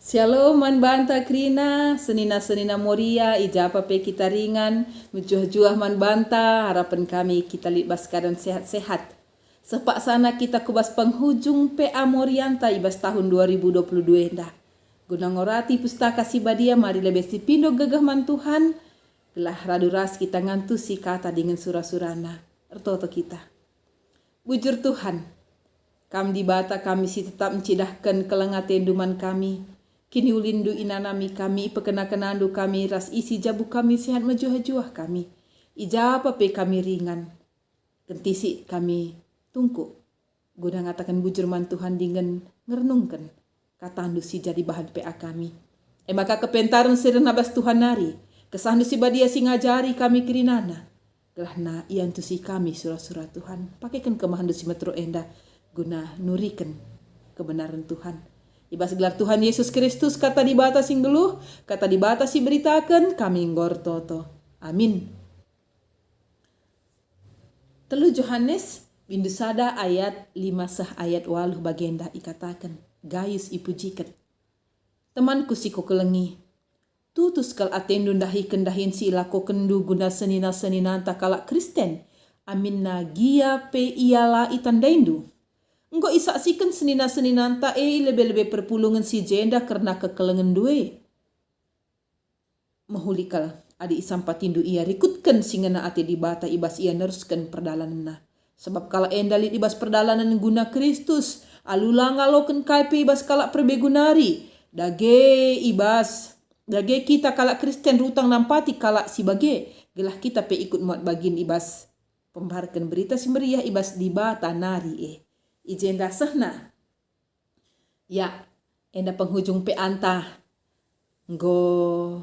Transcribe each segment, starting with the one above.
Shalom man banta krina, senina moria, ijapa pe kita ringan, menjuah-juah man banta, harapan kami kita libas keadaan sehat-sehat. Sepak sana kita kubas penghujung PA Morianta ibas tahun 2022 dah. Guna ngorati pustaka si badia mari lebih si pindo gagah man Tuhan, gelah raduras kita ngantusi kata dengan surah-surana, ertoto kita. Bujur Tuhan, kami di bata kami si tetap mencidahkan kelengat tenduman kami. Kini ulindu inanami kami, pekenakenandu kami, ras isi jabu kami, sehat mejuah-juah kami. Ijapa pe kami ringan, kentisi kami tungku. Guna ngatakan bujur man Tuhan dengan ngerenungkan, katandu si jadi bahan PA kami. Maka kepentaran serenabas Tuhan nari, kesandu si badia si ngajari kami kirinana. Gelahna iantu si kami surah-surah Tuhan, pakaikan kemahandu si metro enda, guna nurikan kebenaran Tuhan. Ibas gelar Tuhan Yesus Kristus kata dibatasi geluh, kata dibatasi beritakan kami ngortoto. Amin. Telu Yohanes bindu sada ayat 5 sah ayat 8 bagenda ikatakan gayus ipujikan. Temanku siko kelengi. Tutus kal atendu dahi kendahin si ilako kendu guna senina takala Kristen. Amin na gia pe iala itandaindu. Engkau isaksikan senina-seninanta lebih-lebih perpulungan si jenda karena kekelengan due. Mahulikal adi isampatindu ia rikutkan singena ati di bata ibas ia neruskan perdalananna. Sebab kala endali ibas perdalanan guna Kristus, alula ngaloken kaipe ibas kala perbegunari. Dage kita kala Kristen rutang nampati kala si bage. Gelah kita pe ikut muat bagin ibas pembaharkan berita si meriah ibas di bata nari Ijenda sahna. Ya, enda penghujung pe anta. Nggo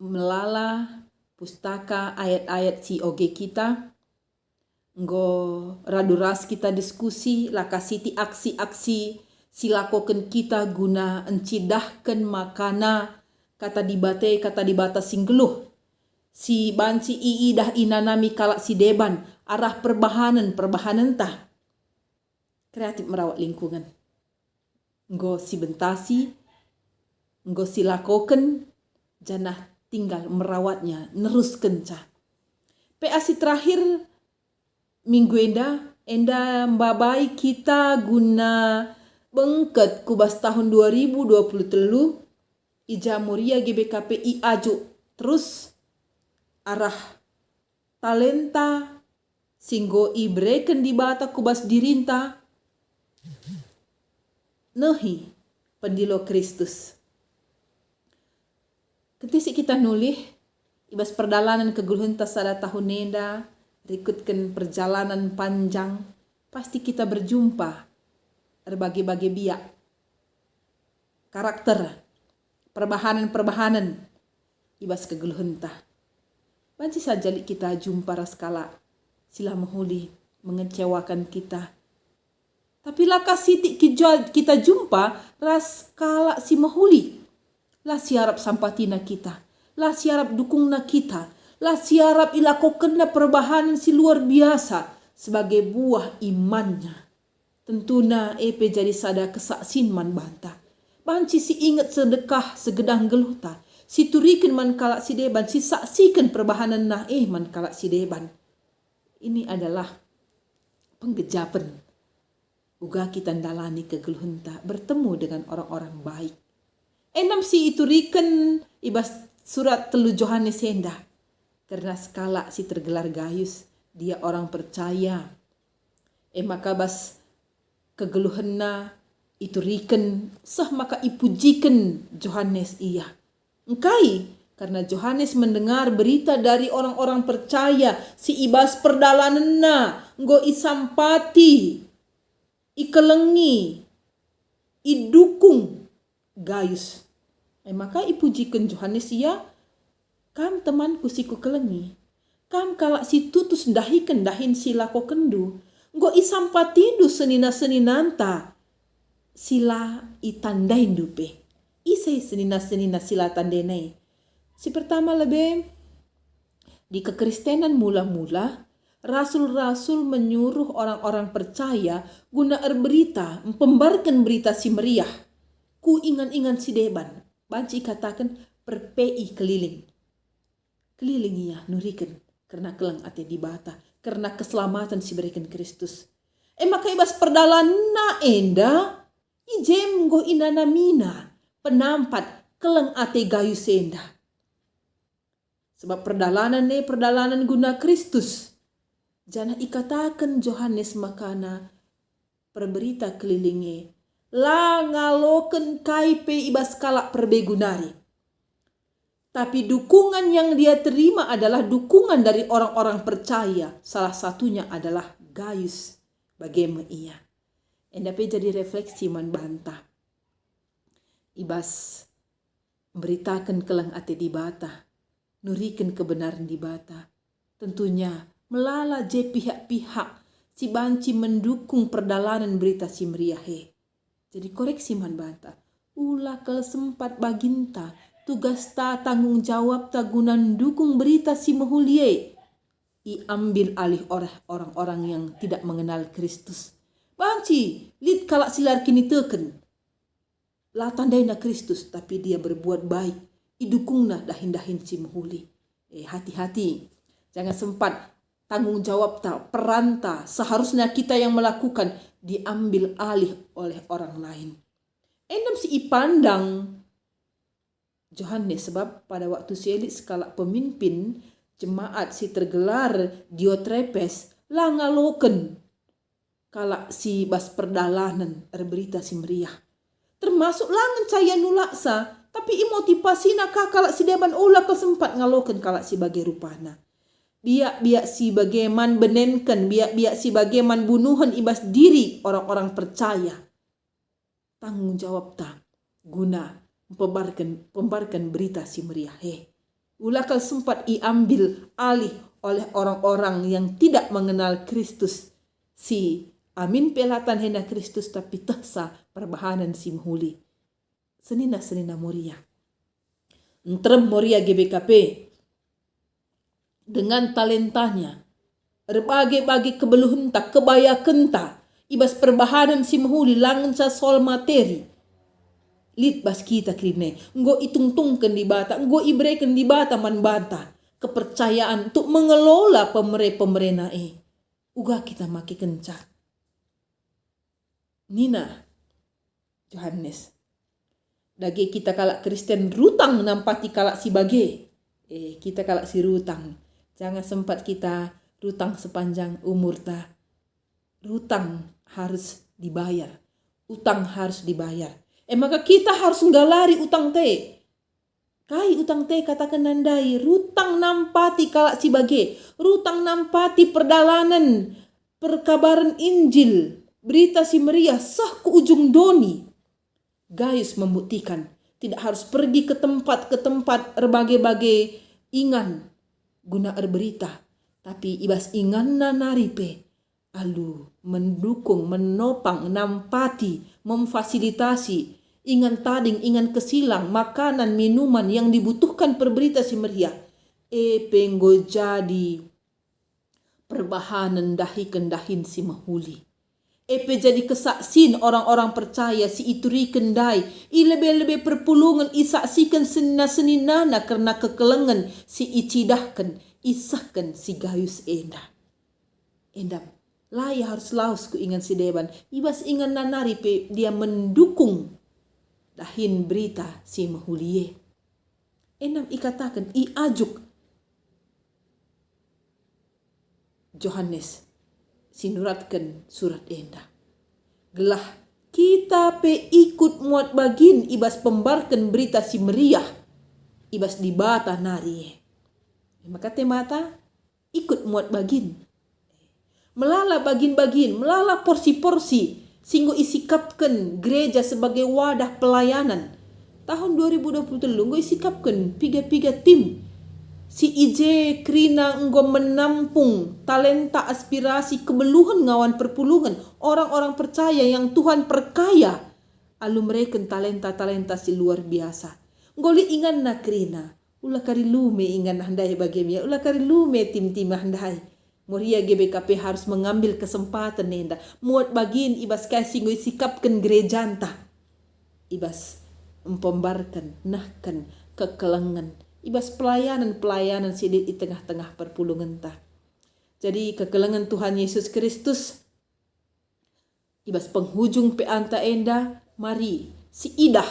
melala pustaka ayat-ayat si oge kita. Nggo raduras kita diskusi lakasiti aksi-aksi silakoken kita guna encidahkan makana kata dibata singgeluh. Si banci dah inanami kalak si deban arah perbahanan tah. Kreatif merawat lingkungan. Nggo si bentasi, nggo si lakoken, janah tinggal merawatnya, neruskan cah. PAC terakhir minggu enda mbabai kita guna bengket kubas tahun 2023 ija muria GBKPI aju terus arah talenta singgo ibreken di bata kubas dirinta Nehi pendilo Kristus. Ketisi kita nulih ibas perjalanan ke guluhenta sada tahun nenda, rikutkan perjalanan panjang, pasti kita berjumpa berbagai-bagai biak karakter perbahanan ibas ke guluhenta. Banci saja kita jumpa raskala sila mahuli mengecewakan kita. Tapi laka sitik kita jumpa ras kala si mahuli. Lah siarap sampatina kita. Lah siarap dukungna kita. Lah siarap ilakokenna perbahanan si luar biasa sebagai buah imannya. Tentuna epe jadi sada kesaksin man banta. Banci si ingat sedekah segedang geluta. Si turikan man kala si deban. Si saksikan perbahanan na man kala si deban. Ini adalah penggejapan. Uga kita dalani kegeluhenta bertemu dengan orang-orang baik. Enam si itu riken ibas surat telu Yohanes enda. Karena skala si tergelar gayus, dia orang percaya. Maka bas kegeluhenna itu riken sah maka ipujiken Yohanes iya. Engkai karena Yohanes mendengar berita dari orang-orang percaya si ibas perdalananna nggo isampati ikelengi, idukung gayus. Maka ipujikan Yohanes ya, kam temanku siku kelengi, kam kalak si tutus dahikan dahin sila ko kendu, nggo isampatidu senina-seninanta, sila itandain dupe. Isai senina-senina sila tandenai. Si pertama lebih di kekristenan mula-mula, rasul-rasul menyuruh orang-orang percaya guna berita, pembarkan berita si meriah. ku ingan-ingan si deban. Banci katakan perpei keliling. Keliling ia nurikan karena kelang ate di bata. Karena keselamatan si berikan Kristus. Maka ibas perdalana enda. Ijem go inana mina. Penampat kelang ate gayu senda. Sebab perdalanan guna Kristus. Jana ikatakan Yohanes makana perberita kelilingnya. La ngaloken kaipe ibas kalak perbegunari. Tapi dukungan yang dia terima adalah dukungan dari orang-orang percaya. Salah satunya adalah Gaius. Bagaimana ia. Endape jadi refleksi man bantah. Ibas memberitakan kelang ate di bata. Nurikan kebenaran di bata. Tentunya melala je pihak-pihak si banci mendukung perdalanan berita si meriahe. Jadi koreksi man banta. Ulah kalau sempat baginta. Tugas ta tanggung jawab ta gunan dukung berita si mehulie. Iambil alih oleh orang-orang yang tidak mengenal Kristus. Banci, lid kalak silar kini teken. La tandainya Kristus tapi dia berbuat baik. Idukungna dahin-dahin si mehuli. Hati-hati. Jangan sempat tanggung jawab ta, peran ta. Seharusnya kita yang melakukan diambil alih oleh orang lain. Endam si ipandang Yohanes sebab pada waktu si elit skala pemimpin jemaat si tergelar Diotrepes lah ngaloken kalak si bas perdalanan berita si meriah. Termasuk langan caya nulaksa tapi motivasi nak kalak si deban ulah kesempat ngaloken kalak si bagai rupana. Biak si bagaimana benenken, biak si bagaimana bunuhan ibas diri orang-orang percaya. Tanggung jawab tak guna pembarkan berita si meriah. Ulah kal sempat iambil alih oleh orang-orang yang tidak mengenal Kristus. Si amin pelatan hena Kristus tapi tehsa perbahanan si mehuli. Senina moria. Entrem moria GBKP. Dengan talentanya, berbagai-bagai kebeluhan tak kebaya kenta, ibas perbahanan si mehuli langan sa sol materi. Lid bas kita krine, nggo itung-tungkan di bata, nggo ibrekan di bata man bata. Kepercayaan untuk mengelola pemerintah uga kita maki kenca. Nina, Yohanes, dage kita kalak Kristen rutang nampati kalak si bage. Kita kalak si rutang. Jangan sempat kita rutang sepanjang umur ta. Rutang harus dibayar. Utang harus dibayar. Maka kita harus nggalari utang te. Kai utang te katakan nandai. Rutang nampati kalak si bage. Rutang nampati perdalanan. Perkabaran Injil. Berita si meriah sah ke ujung doni. Gaius membuktikan. Tidak harus pergi ke tempat berbagai-bagai ingan. Guna berita. Tapi ibas ingan na naripe. Alu mendukung, menopang, nampati, memfasilitasi. Ingan tading, ingan kesilang, makanan, minuman yang dibutuhkan perberita si meriah. Penggo jadi perbahanan dahikan dahin si mahuli. Jadi kesaksin orang-orang percaya si ituri kendai. Lebih-lebih perpulungan isaksikan seninana karena kekelengan si icidahkan. Isahkan si Gaius enda. Endam. Lai harus laus ku ingan si deban. Ibas ingan nanari pe dia mendukung. Dahin berita si mahulie. Endam ikatakan iajuk. Yohanes sinuratkan surat enda. Gelah kita pe ikut muat bagin ibas pembarkan berita si meriah. Ibas di bata nari. Maka temata ikut muat bagin. Melala bagin-bagin, melala porsi-porsi. Singgo isikapkan gereja sebagai wadah pelayanan. Tahun 2023 nggo isikapkan piga-piga tim. Si IJ Krina nggo menampung talenta aspirasi kebeluhan ngawan perpulungan. Orang-orang percaya yang Tuhan perkaya. Alu mereka talenta-talenta si luar biasa. Ngoli ingan na Krina. Ulah kari lume ingan handai bagaimana. Ulah kari lume tim-tim handai. Moria GBKP harus mengambil kesempatan nenda. Muat bagin ibas kasih ngoi sikapkan gereja anta. Ibas empombarkan nahkan kekelengan ibas pelayanan sidit di tengah-tengah perpulungan ta. Jadi kekelengan Tuhan Yesus Kristus ibas penghujung pe anta enda, mari si idah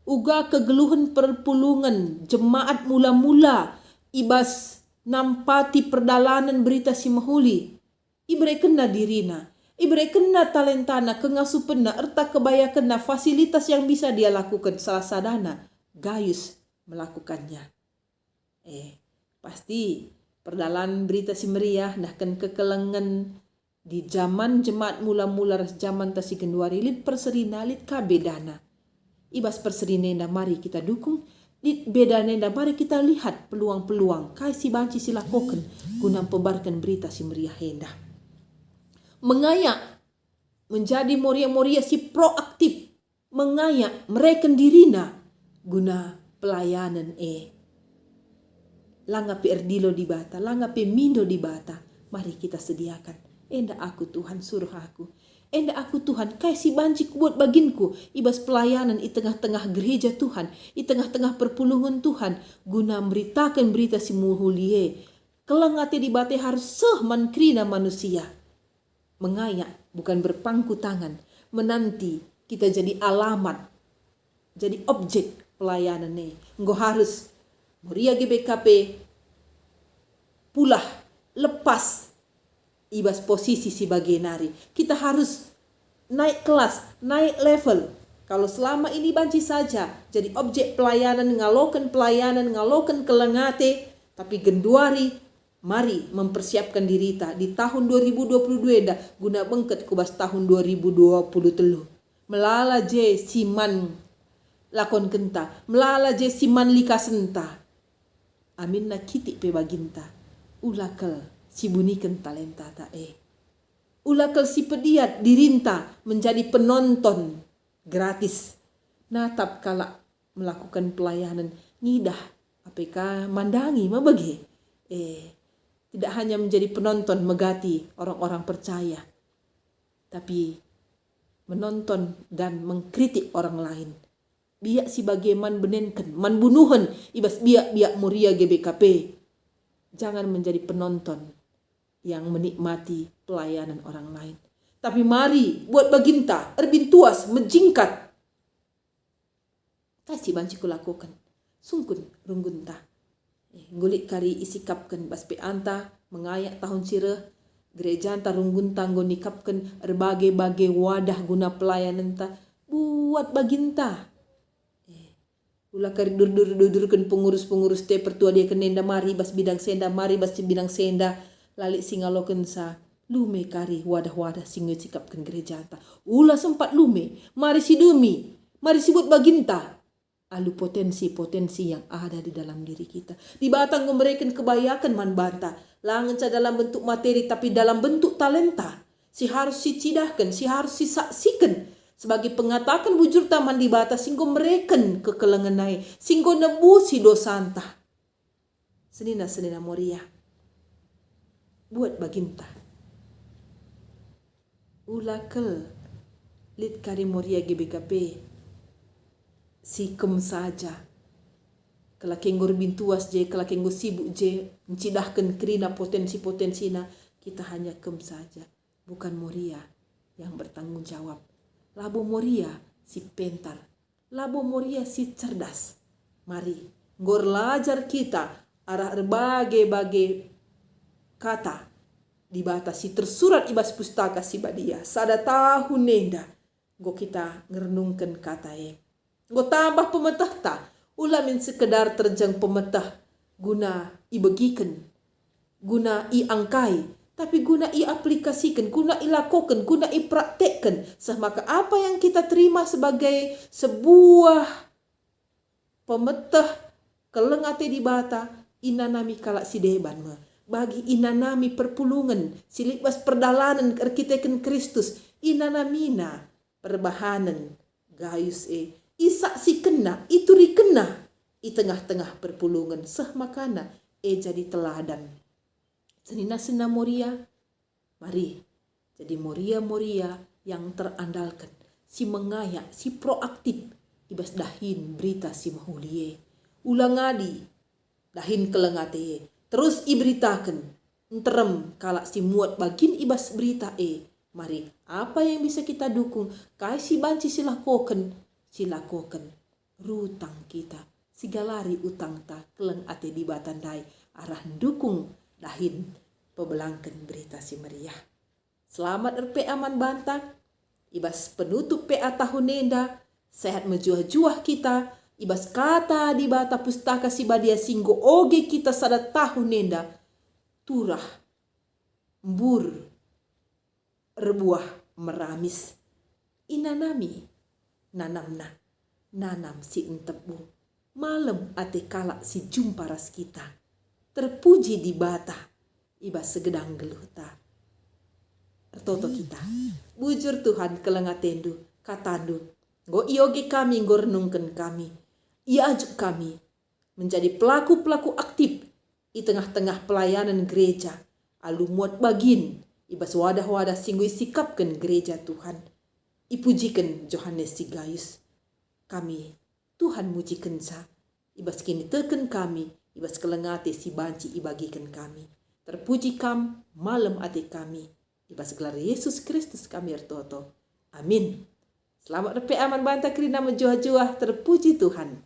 uga kegeluhan perpulungan jemaat mula-mula ibas nampati perdalanan berita si mahuli ibre kena dirina, ibre kena talentana kengasupenna erta kebayakenna fasilitas yang bisa dia lakukan salah sadana gayus melakukannya. Pasti perdalanan berita si meriah nahkan kekelengan di zaman jemaat mula-mula zaman tasi genduari lid perserina lid kabedana. Ibas perserina mari kita dukung, lid bedana mari kita lihat peluang-peluang kai si banci silakoken guna pebarkan berita si meriah hendah. Mengayak menjadi moria-moria si proaktif, mengayak mereka dirina guna pelayanan Langa pe erdilo di bata, langa pe mindo di bata. Mari kita sediakan. Enda aku Tuhan suruh aku. Enda aku Tuhan kasih banci buat baginku. Ibas pelayanan di tengah-tengah gereja Tuhan. Di tengah-tengah perpulungan Tuhan. Guna memberitakan berita si muhulie. Kelangate di bate harus mankrina manusia. Mengayak bukan berpangku tangan. Menanti kita jadi alamat. Jadi objek pelayanan Engkau harus Moria GBKP pulah lepas ibas posisi si bagenari. Kita harus naik kelas, naik level. Kalau selama ini banci saja jadi objek pelayanan, ngalokan kelengate, tapi genduari mari mempersiapkan diri di tahun 2022 dah guna bengket kubas tahun 2023. Melala je siman lakon kenta, melala je siman lika senta. Amin na kitik pe baginta. Ulakal si bunikan talenta ta Ulakal si pediat dirinta menjadi penonton gratis. Natap kala melakukan pelayanan ngidah apk mandangi mabage. Tidak hanya menjadi penonton megati orang-orang percaya. Tapi menonton dan mengkritik orang lain. Biak si bagaimana benenken, manbunuhan, ibas biak muria GBKP. Jangan menjadi penonton yang menikmati pelayanan orang lain. Tapi mari buat baginta, erbintuas, menjingkat. Kasih banci kulakukan. Sungkun runggunta. Gulik kari isikapkan baspe anta, mengayak tahun sireh. Gereja anta runggunta ngonikapkan berbagai-bagai wadah guna pelayanan ta. Buat baginta. Ulah kari dur-dur-durkan pengurus-pengurus te pertua dia kenenda mari bas bidang senda mari bas bidang senda lalik singaloken sa lume kari wadah-wadah singa sikapkan gereja ta. Ulah sempat lume mari si demi mari si buat baginta alu potensi-potensi yang ada di dalam diri kita. Di batang memberikan kebayakan man banta langan sa dalam bentuk materi tapi dalam bentuk talenta. Si harus si cidahkan, si harus si saksikan. Sebagai pengatakan bujur taman di batas singgo mereken kekelengenai singgo nebusi dosanta. Senina moria. Buat baginta. Ulakel lit kari moria GBKP. Sikem saja. Kelakenggo bintuas je, kelakenggo sibuk je, mencidahkan kerina potensi-potensina, kita hanya kem saja. Bukan moria yang bertanggung jawab. Labo moria si pentar, labo moria si cerdas. Mari, ngor lajar kita arah berbagai-bagai kata dibatasi tersurat ibas pustaka si badia. Sada tahun nenda, go kita ngerenungkan kata Go tambah pemetah ta, ulamin sekedar terjang pemetah guna ibegikan, guna iangkai. Tapi guna i-aplikasikan, guna i-lakukan, guna i-praktekkan. Semaka apa yang kita terima sebagai sebuah pemetah kelengate di bata, inanami kalak si deban me. Bagi inanami perpulungan, silibas perdalanan arkiteken Kristus, inanamina perbahanan gayus isak si kena, ituri kena, i tengah-tengah perpulungan, seh makana jadi teladan. Senina moria, mari jadi moria-moria yang terandalkan, si mengayak, si proaktif, ibas dahin berita si mahulie. Ulang adi dahin kelengate. Terus iberitakan. Enterem kalak si muat bagin ibas berita Mari apa yang bisa kita dukung. Kasih banci silakoken. Rutang kita. Sigalari utang ta keleng ate di batandai. Arah dukung dahin pebelangken berita si meriah. Selamat RP aman bantak. Ibas penutup PA tahun nenda. Sehat menjuah-juah kita. Ibas kata di bata pustaka si badia singgo oge kita sada tahun nenda. Turah. Mbur. Rebuah meramis. Inanami. Nanam si entebu. Malam ate kalak si jumparas kita. Terpuji di bata. Ibas segedang geluta. Ertoto kita. Bujur Tuhan kelengatendu. Katandu. Go ioge kami go renungkan kami. Ia ajuk kami. Menjadi pelaku-pelaku aktif. Di tengah-tengah pelayanan gereja. Alu muat bagin. Ibas wadah-wadah singgu sikapkan gereja Tuhan. Ipujikan Johannes si Gaius. Kami. Tuhan mujikan sa. Ibas kini teken kami. Ibas kelengate si banci ibagikan kami. Terpuji kam malam ate kami. Ibas gelar Yesus Kristus kami ertoto. Amin. Selamat repe aman banta kerina menjuah-juah terpuji Tuhan.